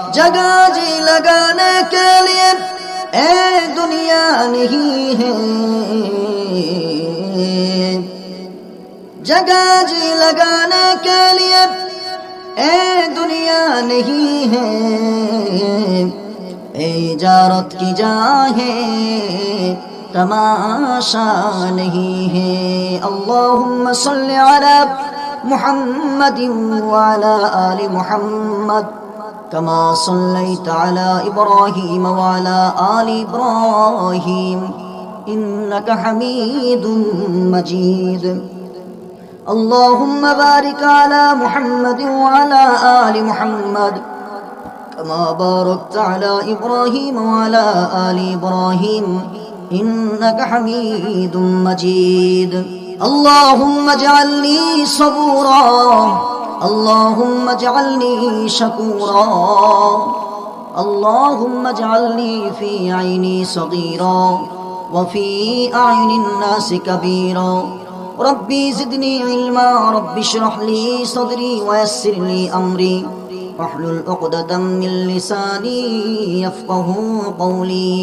जगह जी लगाने के लिए ए दुनिया नहीं है, जगह जी लगाने के लिए ए दुनिया नहीं है, ए इजारत की जाहे तमाशा नहीं है। अल्लाहुम्मा सल्लि अला मुहम्मदिन व अला आलि मुहम्मद कमा सल्लैता अला इब्राहीम व अला आलि इब्राहीम इन्नका हमीदुम मजीद। अल्लाहुम्मा बारिक अला मुहम्मदिन व अला आलि मुहम्मद कमा बारकता अला इब्राहीम व अला आलि इब्राहीम इन्नका हमीदुम मजीद। अल्लाहुम्मा जअलनी सबूरा, अल्लाहुम्मा जअलनी शकूरा, अल्लाहुम्मा जअलनी फी ऐनी सगीरा व फी अयुनिन नासि कबीरा। रब्बी ज़िदनी इल्मा, रब्बि इश्रह ली सदरी व यस्सिर ली अमरी वहलुल उक़दतम मिन लिसानी यफ़क़हू क़ौली।